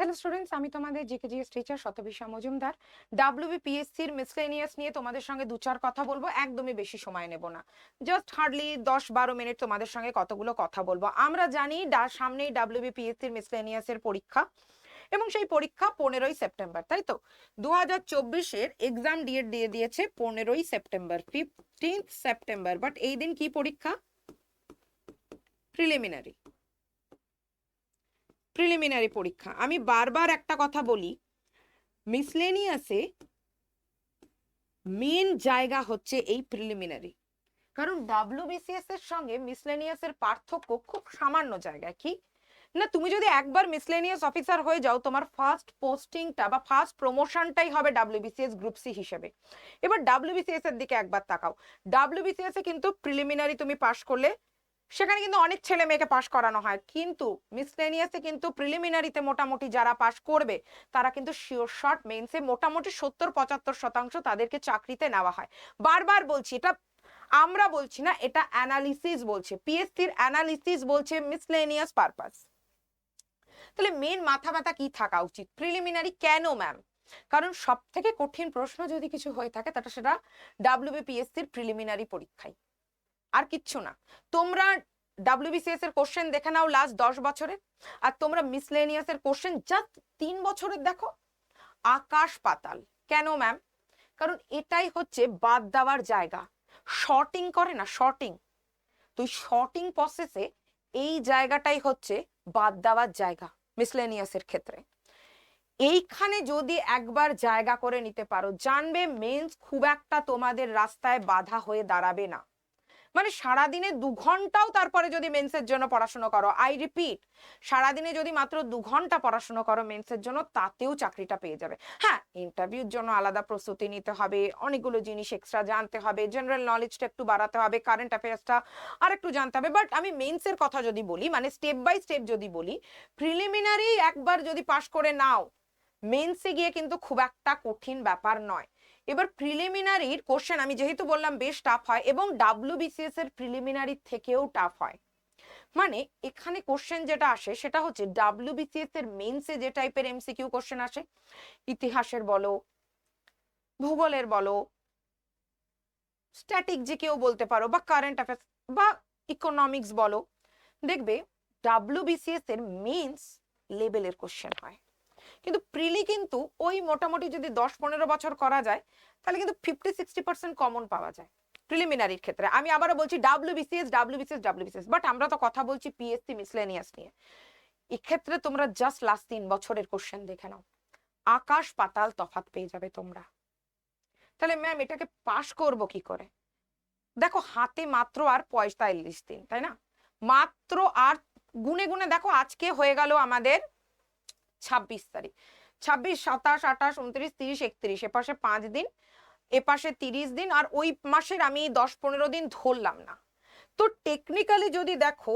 Hello students, আমি তোমাদের GK GS teacher শতবিশা Majumdar. ডাব্লিউবিপিএসসির miscellaneous নিয়ে তোমাদের সঙ্গে দু চার কথা বলবো, একদমই বেশি সময় নেব না, জাস্ট হার্ডলি 10-12 মিনিট তোমাদের সঙ্গে কতগুলো কথা বলবো। আমরা জানি সামনেই ডাব্লিউবিপিএসসির মিসলেনিয়াসের পরীক্ষা, এবং সেই পরীক্ষা 15ই সেপ্টেম্বর, তাই তো? 2024-এর এক্সাম ডেট দিয়ে দিয়েছে 15ই সেপ্টেম্বর, 15th সেপ্টেম্বর। বাট এই দিন কি পরীক্ষা? প্রিলিমিনারি প্রিলিমিনারি পরীক্ষা। আমি বারবার একটা কথা বলি, মিসলেনিয়াসে মেন জায়গা হচ্ছে এই প্রিলিমিনারি। কারণ ডাব্লিউবিসিএস এর সঙ্গে মিসলেনিয়াসের পার্থক্য খুব সামান্য জায়গায়। কি না, তুমি যদি একবার মিসলেনিয়াস অফিসার হয়ে যাও, তোমার ফার্স্ট পোস্টিংটা বা ফার্স্ট প্রমোশনটাই হবে ডাব্লিউবিসিএস গ্রুপ সি হিসেবে। এবার ডাব্লিউবিসিএস এর দিকে একবার তাকাও। ডাব্লিউবিসিএস এ কিন্তু প্রিলিমিনারি তুমি পাশ করলে সেখানে কিন্তু অনেক ছেলে মেয়েকে পাশ করানো হয়, কিন্তু মিসলেনিয়াসে কিন্তু প্রিলিমিনারিতে মোটামুটি যারা পাশ করবে তারা কিন্তু শিওর শট মেইনসে মোটামুটি 70-75% তাদেরকে চাকরিতে নেওয়া হয়। বারবার বলছি, এটা আমরা বলছি না, এটা অ্যানালিসিস বলছে, পিএসসির অ্যানালিসিস বলছে মিসলেনিয়াস পারপাস। তাহলে মেন মাথা ব্যথা কি থাকা উচিত? প্রিলিমিনারি কেন ম্যাম? কারণ সব থেকে কঠিন প্রশ্ন যদি কিছু হয়ে থাকে তাহলে সেটা ডাব্লিউবিপিএসসির প্রিলিমিনারি পরীক্ষায়, আর কিচ্ছু না। তোমরা ডাব্লিউবিসিএস এর কোশ্চেন দেখে নাও লাস্ট 10 বছরের, আর তোমরা মিসলেনিয়াস এর কোশ্চেন জাস্ট 3 বছরের দেখো, আকাশ পাতাল। কেন ম্যাম? কারণ এটাই হচ্ছে বাদ দেওয়ার জায়গা। শর্টিং করে না, শর্টিং, তুই শর্টিং প্রসেসে এই জায়গাটাই হচ্ছে বাদ দেওয়ার জায়গা মিসলেনিয়াসের ক্ষেত্রে। এইখানে যদি একবার জায়গা করে নিতে পারো, জানবে মেন্স খুব একটা তোমাদের রাস্তায় বাধা হয়ে দাঁড়াবে না। মানে সারাদিনে 2 ঘন্টাও তারপরে যদি মেন্সের জন্য পড়াশোনা করো, আই রিপিট, সারাদিনে যদি মাত্র 2 ঘন্টা পড়াশোনা করো মেন্সের জন্য, তাতেও চাকরিটা পেয়ে যাবে। হ্যাঁ, ইন্টারভিউর জন্য আলাদা প্রস্তুতি নিতে হবে, অনেকগুলো জিনিস এক্সট্রা জানতে হবে, জেনারেল নলেজটা একটু বাড়াতে হবে, কারেন্ট অ্যাফেয়ার্সটা আর একটু জানতে হবে। বাট আমি মেন্সের কথা যদি বলি, মানে স্টেপ বাই স্টেপ যদি বলি, প্রিলিমিনারি একবার যদি পাশ করে নাও, মেন্সে গিয়ে কিন্তু খুব একটা কঠিন ব্যাপার নয়। এবার প্রিলিমিনারির কোশ্চেন আমি যেহেতু বললাম বেশ টাফ হয়, এবং ডাব্লিউবিসিএস এর প্রিলিমিনারি থেকেও টাফ হয়। মানে এখানে কোশ্চেন যেটা আসে সেটা হচ্ছে ডাব্লিউবিসিএস এর মেন্সে যে টাইপের এমসিকিউ কোশ্চেন আসে, ইতিহাসের বলো, ভূগোলের বলো, স্ট্যাটিক যে কেউ বলতে পারো, বা কারেন্ট অ্যাফেয়ার্স বা ইকোনমিক্স বলো, দেখবে ডাব্লিউবিসিএস এর মেন্স লেভেলের কোশ্চেন হয়। কিন্তু প্রিলি কিন্তু ওই মোটামুটি যদি 10-15 বছর করা যায়, তাহলে কিন্তু 50-60% কমন পাওয়া যায় প্রিলিমিনারির ক্ষেত্রে। আমি আবারও বলছি ডাব্লিউবিসিএস, বাট আমরা তো কথা বলছি পিএসসি মিসলেনিয়াস নিয়ে। এক্ষেত্রে তোমরা জাস্ট লাস্ট 3 বছরের কোশ্চেন দেখে নাও, আকাশ পাতাল তফাৎ পেয়ে যাবে তোমরা। তাহলে ম্যাম এটাকে পাশ করব কি করে? দেখো, হাতে মাত্র আর 45 দিন, তাই না? মাত্র আর গুনে গুনে দেখো, আজকে হয়ে গেল আমাদের 26 তারিখ, 26, 27, 28, 29, 30, 31, এপাশে 5 দিন, এপাশে 30 দিন, আর ওই মাসের আমি 10-15 দিন ধরলাম না। তো টেকনিক্যালি যদি দেখো,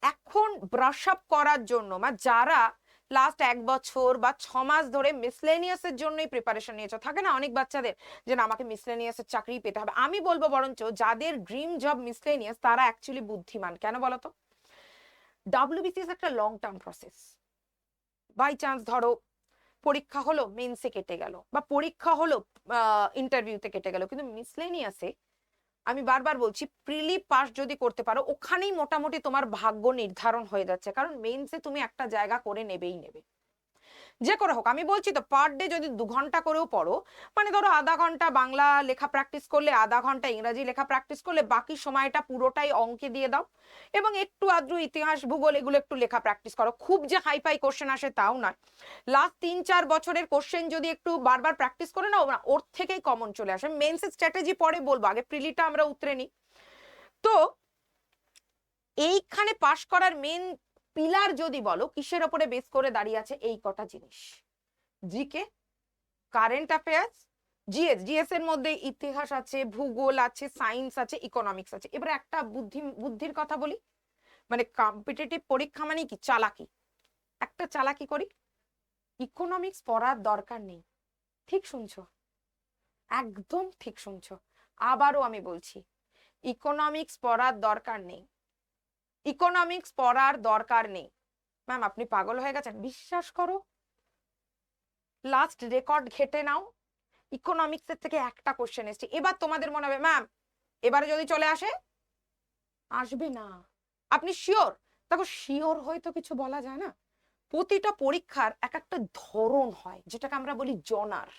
এখন ব্রাশ আপ করার জন্য বা যারা লাস্ট 1 বছর বা 6 মাস ধরে মিসলেনিয়াসের জন্যই প্রিপারেশন নিয়েছো, থাকে না অনেক বাচ্চাদের যে না আমাকে মিসলেনিয়াসের চাকরি পেতে হবে, আমি বলবো বরঞ্চ যাদের ড্রিম জব মিসলেনিয়াস তারা অ্যাকচুয়ালি বুদ্ধিমান। কেন বলতো? ডাব্লিউবিসিএস একটা long term process. By chance ধরো পরীক্ষা হলো, মেন্সে কেটে গেল, বা পরীক্ষা হলো ইন্টারভিউতে কেটে গেল, কিন্তু মিসলেনিয়াসে আমি বারবার বলছি প্রিলি পাস যদি করতে পারো, ওখানেই মোটামুটি তোমার ভাগ্য নির্ধারণ হয়ে যাচ্ছে। কারণ মেন্সে তুমি একটা জায়গা করে নেবেই নেবে, যে করে হোক। আমি বলছি তো, পার ডে যদি 2 ঘন্টা করেও পড়ো, মানে ধরো আধা ঘন্টা বাংলা লেখা প্র্যাকটিস করলে, আধা ঘন্টা ইংরাজি লেখা প্র্যাকটিস করলে, বাকি সময়টা পুরোটাই অঙ্কে দিয়ে দাও, এবং একটু আদ্রু ইতিহাস ভূগোল এগুলো একটু লেখা প্র্যাকটিস করো। খুব যে হাইফাই কোশ্চেন আসে তাও নয়, লাস্ট 3-4 বছরের কোশ্চেন যদি একটু বারবার প্র্যাকটিস করে নাও না, ওর থেকেই কমন চলে আসে। মেন্সের স্ট্র্যাটেজি পরে বলবো, আগে প্রিলিটা আমরা উতরে নিই। তো এইখানে পাশ করার মেন পিলার যদি বলো, কিসের ওপরে বেস করে দাঁড়িয়ে আছে? এই কটা জিনিস: জিকে, কারেন্ট অ্যাফেয়ার্স, জিএস এর মধ্যে ইতিহাস আছে, ভূগোল আছে, সায়েন্স আছে, ইকোনমিক্স আছে। এবারে একটা বুদ্ধির কথা বলি, মানে কম্পিটিটিভ পরীক্ষা মানে কি? চালাকি। একটা চালাকি করি, ইকোনমিক্স পড়ার দরকার নেই। ঠিক শুনছো, একদম ঠিক শুনছো। আবারও আমি বলছি, ইকোনমিক্স পড়ার দরকার নেই, ইকোনমিক্স পড়ার দরকার নেই। ম্যাম আপনি পাগল হয়ে গেছেন? বিশ্বাস করো, লাস্ট রেকর্ড ঘেটে নাও, ইকোনমিক্সের থেকে একটা কোশ্চেন এসছে। এবার তোমাদের মনে হবে ম্যাম এবারে যদি চলে আসে, আসবে না, আপনি শিওর? দেখো শিওর হয়তো কিছু বলা যায় না, প্রতিটা পরীক্ষার এক একটা ধরন হয়, যেটাকে আমরা বলি জনার,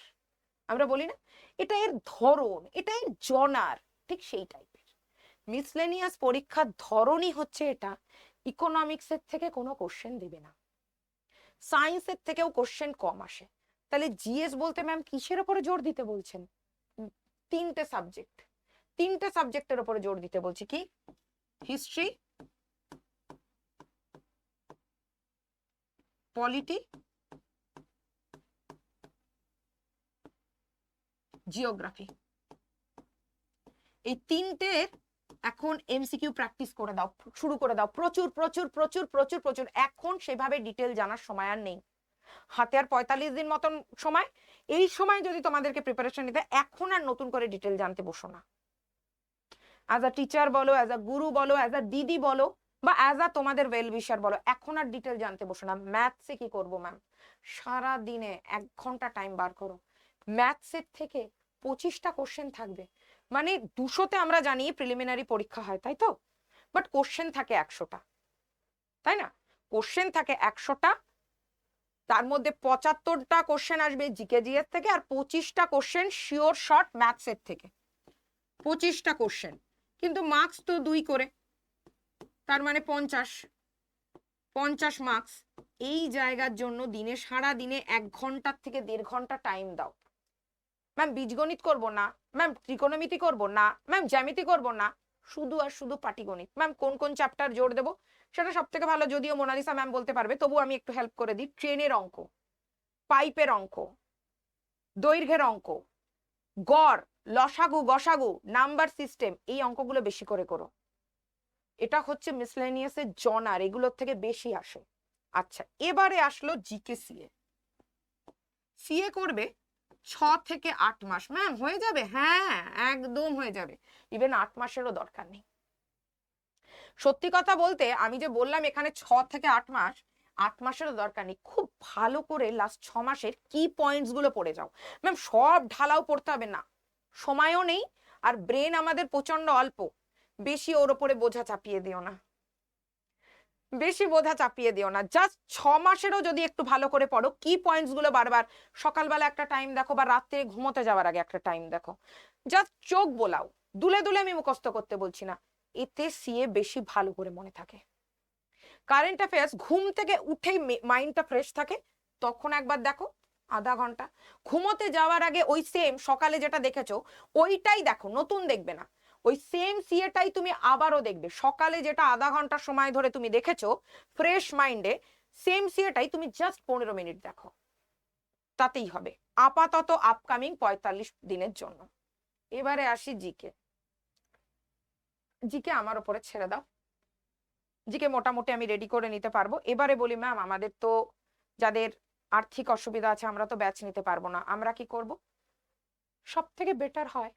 আমরা বলি না এটা এর ধরন, এটা এর জনার, ঠিক সেই টাইপের। মিসলেনিয়াস পরীক্ষার ধরনই হচ্ছে এটা। ইকোনমিক্সের থেকে কোনো কোশ্চেন দিবে না, সায়েন্সের থেকেও কোশ্চেন কম আসে। তাহলে জিএস বলতে ম্যাম কিসের উপরে জোর দিতে বলছেন? তিনটে সাবজেক্ট, তিনটে সাবজেক্টের উপরে জোর দিতে বলছি। কি? History, polity, geography. এই তিনটে এখন এমসিকিউ প্র্যাকটিস করে দাও, শুরু করে দাও, প্রচুর প্রচুর প্রচুর প্রচুর প্রচুর। এখন সেভাবে ডিটেল জানার সময় আর নেই, হাতে আর 45 দিন মতন সময়। এই সময় যদি তোমাদেরকে প্রিপারেশন নিতে, এখন আর নতুন করে ডিটেল জানতে বসো না। অ্যাজ আ টিচার বলো, অ্যাজ আ গুরু বলো, অ্যাজ আ দিদি বলো, বা অ্যাজ আ তোমাদের ওয়েল উইশার বলো, এখন আর ডিটেল জানতে বসো না। ম্যাথসে কি করবো ম্যাম? সারা দিনে 1 ঘন্টা টাইম বার করো, ম্যাথসের থেকে 25টা কোশ্চেন থাকবে। মানে 200তে আমরা জানি প্রিলিমিনারি পরীক্ষা হয়, তাই তো? বাট কোশ্চেন থাকে 100টা, তাই না? কোশ্চেন থাকে 100টা, তার মধ্যে 75টা কোশ্চেন আসবে জিকে জিএস থেকে, আর 25টা কোশ্চেন শিওর শর্ট ম্যাথসের থেকে। 25টা কোশ্চেন, কিন্তু মার্কস তো 2 করে, তার মানে 50 মার্কস। এই জায়গার জন্য দিনে, সারা দিনে 1 ঘন্টার থেকে 1.5 ঘন্টা টাইম দাও। ম্যাম বীজগণিত করবো না, ম্যাম ত্রিকোণমিতি করবো না, ম্যাম জ্যামিতি করবো না, শুধু আর শুধু পাটিগণিত। ম্যাম কোন কোন চ্যাপ্টার জোর দেবো সেটা সব থেকে ভালো যদিও মোনালিসা ম্যাম বলতে পারবে, তবু আমি একটু হেল্প করে দিই। ট্রেনের অঙ্ক, পাইপের অঙ্ক, দৈর্ঘ্যের অঙ্ক, গড়, লসাগু, গসাগু, নাম্বার সিস্টেম, এই অঙ্কগুলো বেশি করে করো। এটা হচ্ছে মিসলেনিয়াসের জনার, এগুলোর থেকে বেশি আসে। আচ্ছা এবারে আসলো জিকে সিএ। সিএ করবে 6 থেকে 8 মাস। ম্যাম হয়ে যাবে? হ্যাঁ একদম হয়ে যাবে, ইভেন 8 মাসেরও দরকার নেই। সত্যি কথা বলতে আমি যে বললাম এখানে 6 থেকে 8 মাস, 8 মাসেরও দরকার নেই। খুব ভালো করে লাস্ট 6 মাসের কি পয়েন্টস গুলো পড়ে যাও। ম্যাম সব ঢালাও পড়তে হবে না, সময়ও নেই, আর ব্রেন আমাদের প্রচন্ড অল্প, বেশি ওর ওপরে বোঝা চাপিয়ে দিও না, বেশি বোঝা চাপিয়ে দিও না। জাস্ট 6 মাসেরও যদি একটু ভালো করে পড়ো, কি পয়েন্টস গুলো বারবার সকালবেলা একটা টাইম দেখো, বা রাত্রে ঘুমোতে যাওয়ার আগে একটা টাইম দেখো, জাস্ট চোখ বোলাও, দুলে দুলে আমি মুখস্থ করতে বলছি না, এতে সিএ বেশি ভালো করে মনে থাকে। কারেন্ট অ্যাফেয়ার্স ঘুম থেকে উঠেই মাইন্ডটা ফ্রেশ থাকে, তখন একবার দেখো আধা ঘন্টা। ঘুমোতে যাওয়ার আগে ওই সেম সকালে যেটা দেখেছো ওইটাই দেখো, নতুন দেখবে না। ওই সেম সিএটাই তুমি আবারও দেখবে, সকালে যেটা আধা ঘন্টা সময় ধরে তুমি দেখেছো ফ্রেশ মাইন্ডে, সেম সিএটাই তুমি জাস্ট 15 মিনিট দেখো, তাতেই হবে আপাতত আপকামিং 45 দিনের জন্য। এবারে আসি জিকে। জিকে আমার উপরে ছেড়ে দাও, জিকে মোটামুটি আমি রেডি করে নিতে পারবো। এবারে বলি ম্যাম আমাদের তো যাদের আর্থিক অসুবিধা আছে আমরা তো ব্যাচ নিতে পারবো না, আমরা কি করব? সব থেকে বেটার হয়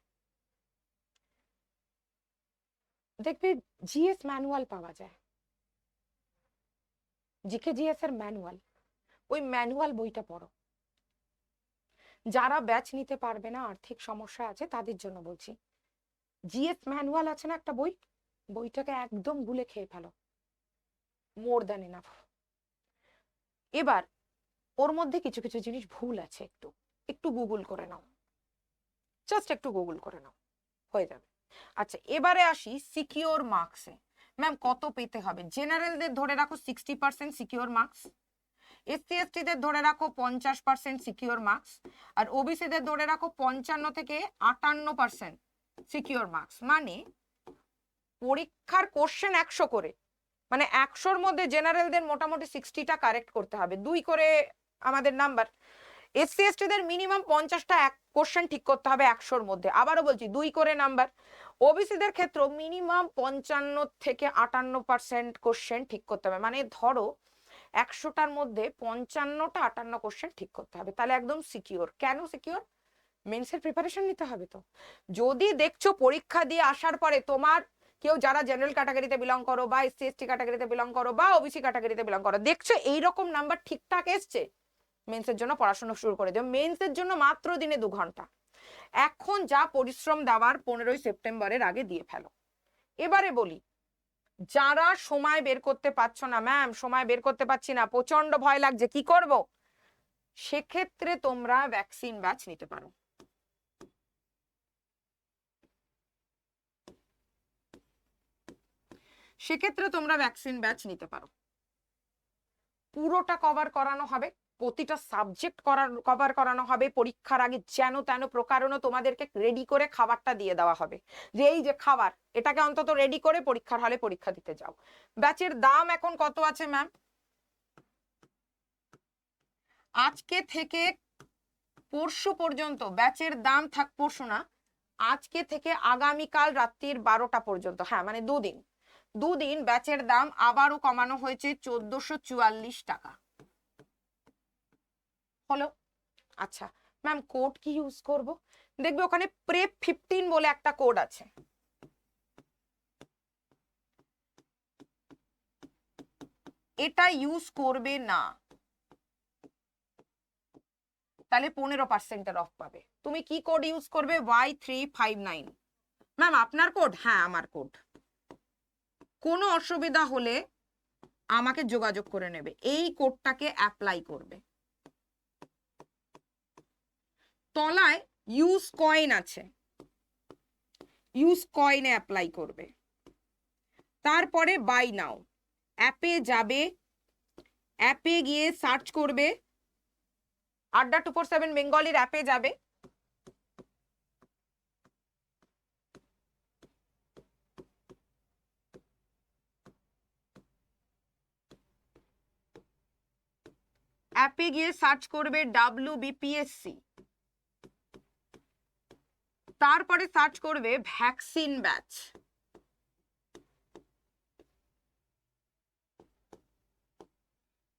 দেখবে জিএস ম্যানুয়াল পাওয়া যায়, জিকে জিএস এর ম্যানুয়াল, ওই ম্যানুয়াল বইটা পড়ো। যারা ব্যাচ নিতে পারবে না, আর্থিক সমস্যা আছে তাদের জন্য বলছি, জিএস ম্যানুয়াল আছে না একটা বই, বইটাকে একদম গুলে খেয়ে ফেলো, মোর দ্যান এনাফ। এবার ওর মধ্যে কিছু কিছু জিনিস ভুল আছে, একটু একটু গুগল করে নাও, জাস্ট একটু গুগল করে নাও, হয়ে যাবে। আচ্ছা এবারে আসি সিকিওর মার্কসে। ম্যাম কত পেতে হবে? জেনারেলদের ধরে রাখো 60% সিকিওর মার্কস, এসসি এসটিদের ধরে রাখো 50% সিকিওর মার্কস, আর ওবিসিদের ধরে রাখো 55 থেকে 58% সিকিওর মার্কস। মানে পরীক্ষার কোশ্চেন 100 করে, মানে 100-র মধ্যে জেনারেলদের মোটামুটি 60টা কারেক্ট করতে হবে, 2 করে আমাদের নাম্বার। এসসি এসটিদের মিনিমাম 50টা কোশ্চেন ঠিক করতে হবে 100-র মধ্যে, আবারও বলছি 2 করে নাম্বার। ওবিসিদের ক্ষেত্রে মিনিমাম 55 থেকে 58% কোশ্চেন ঠিক করতে হবে, মানে ধরো 100টার মধ্যে 55টা 58 কোশ্চেন ঠিক করতে হবে, তাহলে একদম সিকিওর। কেন সিকিওর? মেন্সের প্রিপারেশন নিতে হবে তো। যদি দেখছো পরীক্ষা দিয়ে আসার পরে তোমার কেউ যারা জেনারেল ক্যাটাগরিতে বিলং করো, বা এসসি এসটি ক্যাটাগরিতে বিলং করো, বা ওবিসি ক্যাটাগরিতে বিলং করো, দেখছো এইরকম নাম্বার ঠিকঠাক এসছে, মেন্সের জন্য পড়াশোনা শুরু করে দিও। মেন্সের জন্য মাত্র দিনে 2 ঘন্টা। এখন যা পরিশ্রম দেওয়ার 15ই সেপ্টেম্বরের আগে দিয়ে ফেলো। এবারে বলি, যারা সময় বের করতে পারছো না, ম্যাম সময় বের করতে পারছি না, প্রচন্ড ভয় লাগছে, কি করব, সেক্ষেত্রে তোমরা ভ্যাকসিন ব্যাচ নিতে পারো। সেক্ষেত্রে তোমরা ভ্যাকসিন ব্যাচ নিতে পারো। পুরোটা কভার করানো হবে, প্রতিটা সাবজেক্ট কভার করানো হবে। পরীক্ষার আগে যেন তেন প্রকারণ তোমাদেরকে রেডি করে খাবারটা দিয়ে দেওয়া হবে, যে এই যে খাবার, এটাকে অন্তত রেডি করে পরীক্ষার হলে পরীক্ষা দিতে যাও। ব্যাচের দাম এখন কত আছে ম্যাম? আজকে থেকে পরশু পর্যন্ত ব্যাচের দাম থাক, পরশু না, আজকে থেকে আগামীকাল রাত্রির 12টা পর্যন্ত, হ্যাঁ মানে দুদিন ব্যাচের দাম আবারও কমানো হয়েছে 1444 টাকা হলো। আচ্ছা ম্যাম কোড কি ইউজ করব? দেখবে ওখানে প্রেপ 15 বলে একটা কোড আছে, এটা ইউজ করবে না, তাহলে 15% অফ পাবে। তুমি কি কোড ইউজ করবে? Y359। ম্যাম আপনার কোড? হ্যাঁ আমার কোড। কোনো অসুবিধা হলে আমাকে যোগাযোগ করে নেবে, এই কোডটাকে অ্যাপ্লাই করবে। তলায় ইউজ কয়েন আছে, ইউজ কয়েনে অ্যাপ্লাই করবে। তারপরে বাই নাও, অ্যাপে যাবে, অ্যাপে গিয়ে সার্চ করবে, আড্ডা 247 বেঙ্গলির অ্যাপে যাবে, অ্যাপে গিয়ে সার্চ করবে WBPSC, তারপরে সার্চ করবে ভ্যাকসিন ব্যাচ।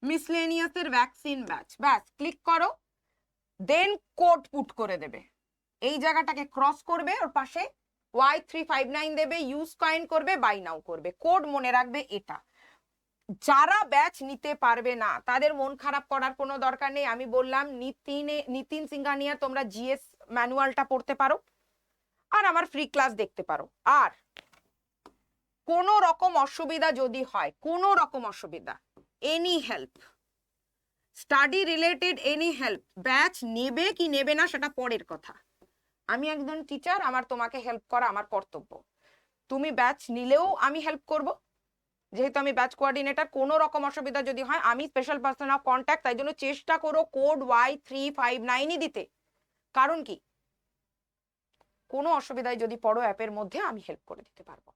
মিসলেনিয়াসের ভ্যাকসিন ব্যাচ, ব্যাস ক্লিক করো, দেন কোড পুট করে দেবে, এই জায়গাটাকে ক্রস করবে, ওর পাশে Y359 দেবে, ইউজ কয়েন করবে, বাই নাও করবে। কোড মনে রাখবে এটা। যারা ব্যাচ নিতে পারবে না তাদের মন খারাপ করার কোনো দরকার নেই। আমি বললাম নিতিন সিংহানিয়া তোমরা জিএস ম্যানুয়ালটা পড়তে পারো আর আমার ফ্রি ক্লাস দেখতে পারো। আর কোনো রকম অসুবিধা যদি হয়, কোনো রকম অসুবিধা, any help, study related any help, batch নেবে কি নেবে না সেটা পরের কথা, আমি একজন টিচার, আমার তোমাকে হেল্প করা আমার কর্তব্য। তুমি ব্যাচ নিলেও আমি হেল্প করব, যেহেতু আমি ব্যাচ কোঅর্ডিনেটর। কোনো রকম অসুবিধা যদি হয় আমি স্পেশাল পার্সন অফ কন্ট্যাক্ট, তাই জন্য চেষ্টা করো কোড Y359ই দিতে। কারণ কি, কোনো অসুবিধায় যদি পড়ো অ্যাপের মধ্যে আমি হেল্প করে দিতে পারবো।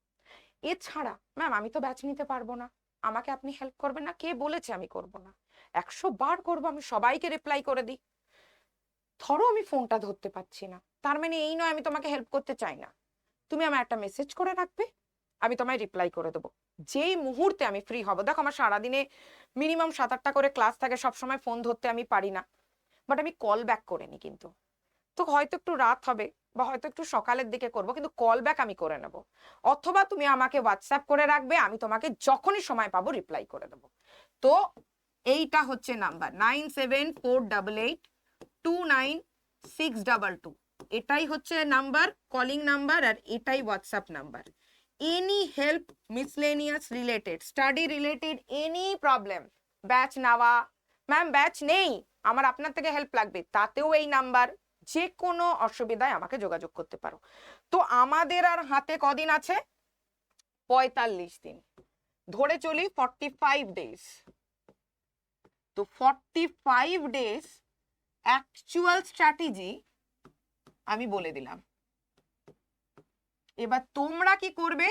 এছাড়া ম্যাম আমি তো ব্যাচ নিতে পারবো না, আমাকে আপনি হেল্প করবেন না? কে বলেছে আমি করব না? 100 বার করবো, আমি সবাইকে রিপ্লাই করে দিই। ধরো আমি ফোনটা ধরতে পারছি না, তার মানে এই নয় আমি তোমাকে হেল্প করতে চাই না। তুমি আমার একটা মেসেজ করে রাখবে, আমি তোমায় রিপ্লাই করে দেবো যেই মুহূর্তে আমি ফ্রি হব। দেখো আমার সারাদিনে মিনিমাম 7-8টা করে ক্লাস থাকে, সবসময় ফোন ধরতে আমি পারি না, বাট আমি কল ব্যাক করে নি। কিন্তু তো হয়তো একটু রাত হবে বা হয়তো একটু সকালের দিকে করব, কিন্তু কল ব্যাক আমি করে নেব। অথবা তুমি আমাকে হোয়াটসঅ্যাপ করে রাখবে, আমি তোমাকে যখনই সময় পাবো রিপ্লাই করে দেবো। তো এইটা হচ্ছে নাম্বার 9748829622, এটাই হচ্ছে নাম্বার, কলিং নাম্বার, আর এটাই WhatsApp number. Any help miscellaneous related, study related, any problem, batch নেওয়া, ম্যাম ব্যাচ নেই আমার আপনার থেকে হেল্প লাগবে, তাতেও এই নাম্বার, যে কোনো অসুবিধায় আমাকে যোগাযোগ করতে পারো। তো আমাদের আর হাতে কদিন আছে? 45 দিন, ধরে চলি 45 ডেজ। তো 45 ডেজ অ্যাকচুয়াল স্ট্র্যাটেজি আমি বলে দিলাম, এবার তোমরা কি করবে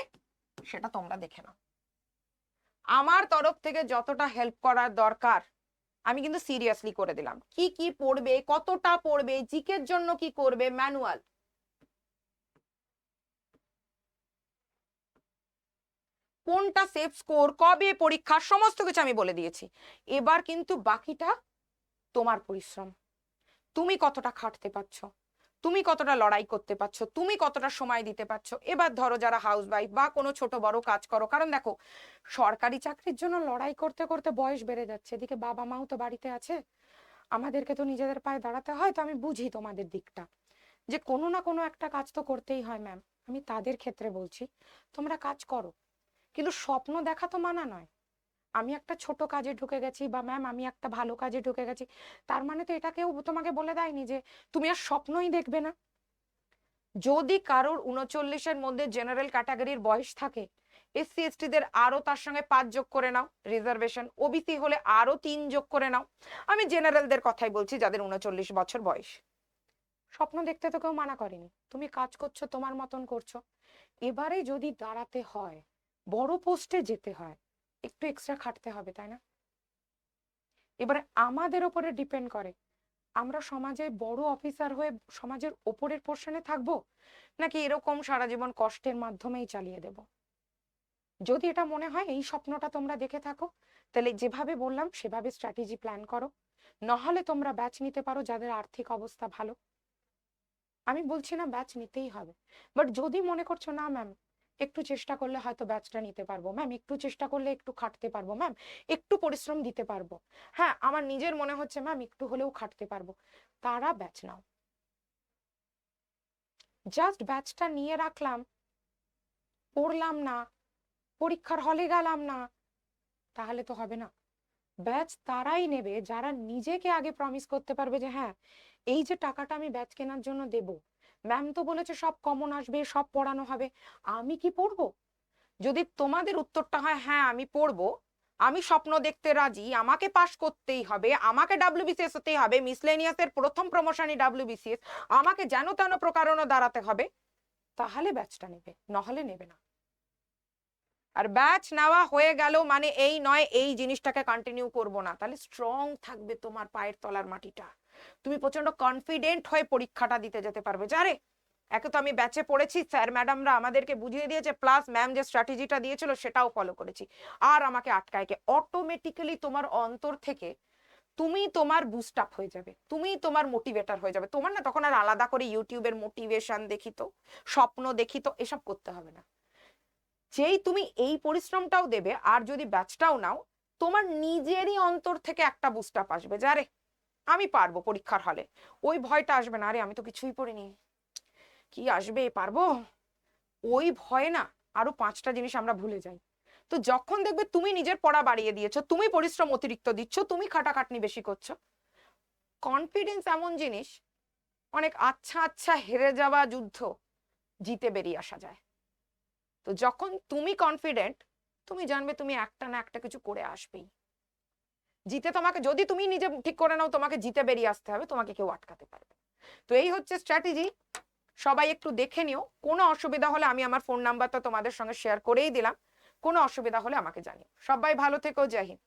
সেটা তোমরা দেখে নাও। আমার তরফ থেকে যতটা হেল্প করার দরকার আমি কিন্তু সিরিয়াসলি করে দিলাম। কি কি পড়বে, কতটা পড়বে, জিকের জন্য কি করবে, ম্যানুয়াল, কোনটা সেফ স্কোর, কবে পরীক্ষা, সমস্ত কিছু আমি বলে দিয়েছি। এবার কিন্তু বাকিটা তোমার পরিশ্রম, তুমি কতটা খাটতে পারছো, তুমি কতটা লড়াই করতে পারছো, তুমি কতটা সময় দিতে পারছো। এবার ধরো যারা হাউস ওয়াইফ বা কোনো ছোট বড় কাজ করো, কারণ দেখো সরকারি চাকরির জন্য লড়াই করতে করতে বয়স বেড়ে যাচ্ছে, এদিকে বাবা মাও তো বাড়িতে আছে, আমাদেরকে তো নিজেদের পায়ে দাঁড়াতে হয়, তো আমি বুঝি তোমাদের দিকটা, যে কোনো না কোনো একটা কাজ তো করতেই হয় ম্যাম। আমি তাদের ক্ষেত্রে বলছি, তোমরা কাজ করো, কিন্তু স্বপ্ন দেখা তো মানা নয়। আমি একটা ছোট কাজে ঢুকে গেছি বা ম্যাম আমি একটা ভালো কাজে ঢুকে গেছি, তার মানে তো এটা কেউ তোমাকে বলে দেয়নি যে তুমি আর স্বপ্নই দেখবে না। যদি কারোর 39-এর মধ্যে জেনারেল ক্যাটাগরির বয়স থাকে, এসসি এসটিদের আরো তার সঙ্গে 5 যোগ করে নাও রিজার্ভেশন, ওবিসি হলে আরো 3 যোগ করে নাও। আমি জেনারেলদের কথাই বলছি যাদের 39 বছর বয়স। স্বপ্ন দেখতে তো কেউ মানা করেনি, তুমি কাজ করছো, তোমার মতন করছো। এবারে যদি দাঁড়াতে হয়, বড় পোস্টে যেতে হয়, একটু এক্সট্রা খাটতে হবে, তাই না? এবারে আমাদের ওপরে ডিপেন্ড করে, আমরা সমাজে বড় অফিসার হয়ে সমাজের ওপরের পোর্শনে থাকবো, নাকি এরকম সারা জীবন কষ্টের মাধ্যমেই চালিয়ে দেব। যদি এটা মনে হয় এই স্বপ্নটা তোমরা দেখে থাকো, তাহলে যেভাবে বললাম সেভাবে স্ট্র্যাটেজি প্ল্যান করো। নাহলে তোমরা ব্যাচ নিতে পারো যাদের আর্থিক অবস্থা ভালো। আমি বলছি না ব্যাচ নিতেই হবে, বাট যদি মনে করছো না ম্যাম একটু চেষ্টা করলে হয়তো ব্যাচটা নিতে পারবো, ম্যাম একটু চেষ্টা করলে একটু খাটতে পারবো, ম্যাম একটু পরিশ্রম দিতে পারবো, হ্যাঁ আমার নিজের মনে হচ্ছে ম্যাম একটু হলেও খাটতে পারবো, তারা ব্যাচ নাও। জাস্ট ব্যাচটা নিয়ে রাখলাম, পড়লাম না, পরীক্ষার হলে গেলাম না, তাহলে তো হবে না। ব্যাচ তারাই নেবে যারা নিজেকে আগে প্রমিস করতে পারবে যে হ্যাঁ এই যে টাকাটা আমি ব্যাচ কেনার জন্য দেব, ম্যাম তো বলেছে সব কমন আসবে, সব পড়ানো হবে, আমি কি পড়বো? যদি তোমাদের উত্তরটা হয় হ্যাঁ আমি পড়বো, আমি স্বপ্ন দেখতে রাজি, আমাকে পাশ করতেই হবে, আমাকে ডাব্লিউবিসিএস হতেই হবে, মিসলেনিয়াসের প্রথম প্রমোশনই ডাব্লিউবিসিএস, আমাকে যেন তেন প্রকারণে দাঁড়াতে হবে, তাহলে ব্যাচটা নেবে, নহলে নেবে না। আর ব্যাচ নেওয়া হয়ে গেল মানে এই নয় এই জিনিসটাকে কন্টিনিউ করব না, তাহলে স্ট্রং থাকবে তোমার পায়ের তলার মাটিটা, তুমি প্রচন্ড কনফিডেন্ট হয়ে পরীক্ষাটা দিতে যেতে পারবে। যারে একে তো আমি ব্যাচে পড়েছি, স্যার ম্যাডামরা আমাদেরকে বুঝিয়ে দিয়েছে, প্লাস ম্যাম যে স্ট্র্যাটেজিটা দিয়েছিল সেটাও ফলো করেছি, আর আমাকে আটকায় কে? অটোমেটিক্যালি তোমার অন্তর থেকে তুমি তোমার বুস্ট আপ হয়ে যাবে, তুমি তোমার মোটিভেটার হয়ে যাবে। তোমার না তখন আর আলাদা করে ইউটিউবের মোটিভেশন দেখি তো, স্বপ্ন দেখি তো, এসব করতে হবে না। যেই তুমি এই পরিশ্রমটাও দেবে আর যদি ব্যাচটাও নাও, তোমার নিজেরই অন্তর থেকে একটা বুস্ট আপ আসবে, যারে আমি পারবো পরীক্ষার হলে। ওই ভয়টা আসবে না, আরে আমি তো কিছুই পড়িনি, কি আসবে, পারবো, ওই ভয়ে না আরো 5টা জিনিস আমরা ভুলে যাই। তো যখন দেখবে তুমি নিজের পড়া বাড়িয়ে দিয়েছো, তুমি পরিশ্রম অতিরিক্ত দিচ্ছ, তুমি খাটাখাটনি বেশি করছো, কনফিডেন্স এমন জিনিস, অনেক আচ্ছা আচ্ছা হেরে যাওয়া যুদ্ধ জিতে বেরিয়ে আসা যায়। তো যখন তুমি কনফিডেন্ট, তুমি জানবে তুমি একটা না একটা কিছু করে আসবেই। জিতে তোমাকে, যদি তুমি নিজে ঠিক করে নাও তোমাকে জিতে বেরিয়ে আসতে হবে, তোমাকে কেউ আটকাতে পারবে। তো এই হচ্ছে স্ট্র্যাটেজি, সবাই একটু দেখে নিও। কোনো অসুবিধা হলে আমি আমার ফোন নাম্বারটা তোমাদের সঙ্গে শেয়ার করেই দিলাম, কোনো অসুবিধা হলে আমাকে জানিও। সবাই ভালো থেকো, জয় হিন্দ।